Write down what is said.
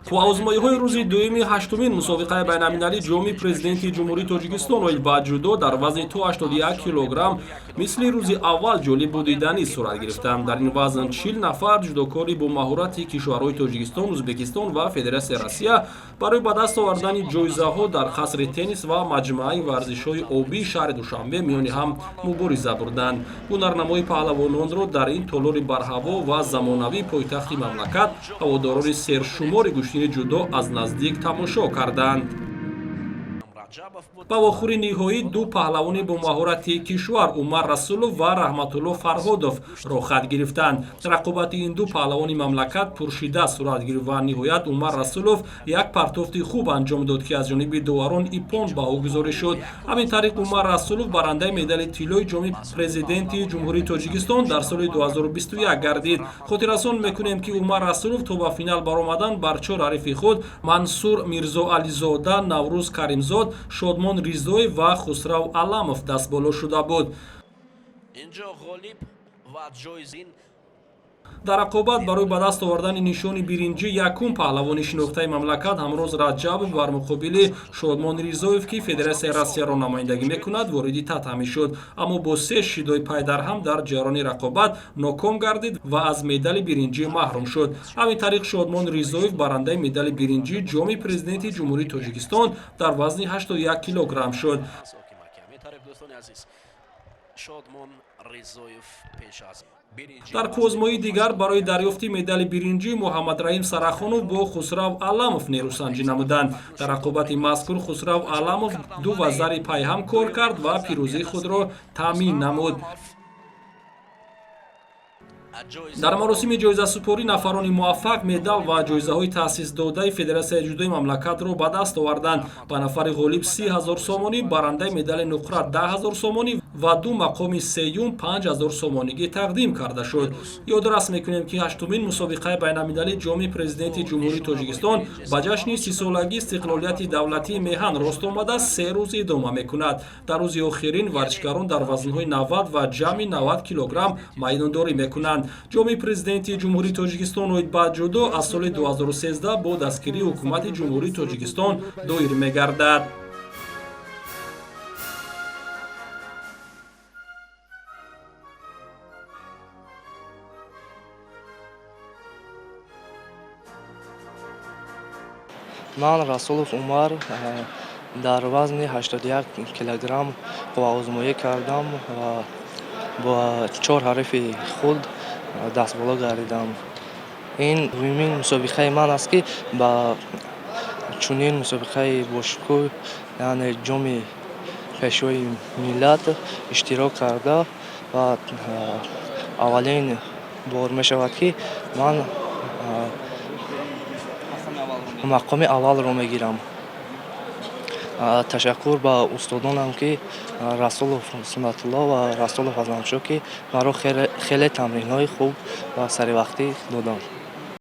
تو آزمایی‌های روز دوم هشتمین مسابقه بین‌المللی جام президенти ҷумҳурии Тоҷикистон Оилбад ҷудо дар вазни то 81 килограмм мисли рӯзи аввал ҷолибу диданӣ сурат гирифтанд. Дар ин вазн 40 нафар ҷудокори бо маҳорати кишварҳои Тоҷикистон, Ӯзбекистон ва Федератсияи Россия барои ба даст овардани ҷоизаҳо дар қасри теннис ва маҷмӯаи варзишҳои обии шаҳри Душанбе миёни ҳам мубориза бурданд. Ҳунарнамои паҳлавононро дар ин толори барҳаво ва замонавии пойтахти мамлакат ҳаводорони сершумори куштини ҷудо аз наздик тамошо карданд. ба вохӯри ниҳоӣ ду паҳлавони бо маҳорати кишвар Умар Расулов ва Раҳматулло Фарҳодов рохат гирифтанд. Рақобати ин ду паҳлавони мамлакат пуршиддаст сурат гирифт ва ниҳоят Умар Расулов як партофти хуб анҷом дод, ки аз ҷониби доварон ипон баҳогузорӣ шуд. Ҳамин тариқ Умар Расулов барандаи медали тиллои ҷоми президенти ҷумҳурии Тоҷикистон дар соли 2021 гардид. Хотиррасон мекунем, ки Умар Расулов то ба финал баромадан бар чор ҳарифи худ Мансур Мирзоализода, Наврӯз Каримзод, Шодмон Ризоев ва Хусрав Аламов дастболо шуда буд. дар рақобат барои ба даст овардани нишони биринҷӣ якум паҳлавони шинохтаи мамлакат Ҳамроз Раҷабов бар муқобили Шодмон Ризоев, ки Федератсияи Россияро намояндагӣ мекунад, вориди татамӣ шуд, аммо бо се шидои пайдарҳам дар ҷараёни рақобат ноком гардид ва аз медали биринҷӣ маҳрум шуд. Ҳамин тариқ Шодмон Ризоев барандаи медали биринҷии ҷоми президенти ҷумҳурии Тоҷикистон дар вазни 81 килограмм шуд. дар кӯзмои дигар барои дарёфти медали биринҷӣ Муҳаммадраҳим Сарахонов бо Хусрав Аламов нерӯсанҷӣ намуданд. Дар рақобати мазкур Хусрав Аламов ду вазари пайҳам кор кард ва пирӯзии худро таъмин намуд. дар маросими ҷоизасупорӣ нафарони муваффақ медал ва ҷоизаҳои таъсисдодаи Федератсияи ҷудои мамлакатро ба даст оварданд. Ба нафари ғолиб 30 000 сомонӣ, барандаи медали нуқра 10 000 сомонӣ ва ду мақоми сеюм 5 000 сомонигӣ тақдим карда шуд. Ёдорас мекунем, ки ҳаштумин мусобиқаи байналмилалии ҷоми президенти ҷумҳурии Тоҷикистон ба ҷашни 30-солагии истиқлолияти давлатии меҳан рост омада 3 рӯз идома мекунад. Дар рӯзи охирин варзишгарон дар вазнҳои 90 ва ҷамъи 90 килограмм майдондорӣ мекунанд. ҷоми президенти ҷумҳурии Тоҷикистон Оилбад ҷудо аз соли 2013 бо дастгирии ҳукумати ҷумҳурии Тоҷикистон доир мегардад. ман Расулов Умар дар вазни 81 килограмм қувваозмоӣ кардам ва бо 4 ҳарифи худ дастболо гардидам. ин дуюмин мусобиқаи ман аст, ки ба чунин мусобиқаи бошукӯҳ, яъне ҷоми пешвои миллат иштирок карда ва аввалин бор мешавад, ки ман мақоми аввалро мегирам. ташаккур ба устодонам, ки Расулов Сунатулло ва Расулов Азамшо, ки маро хеле тамринҳои хуб ва саривақтӣ доданд.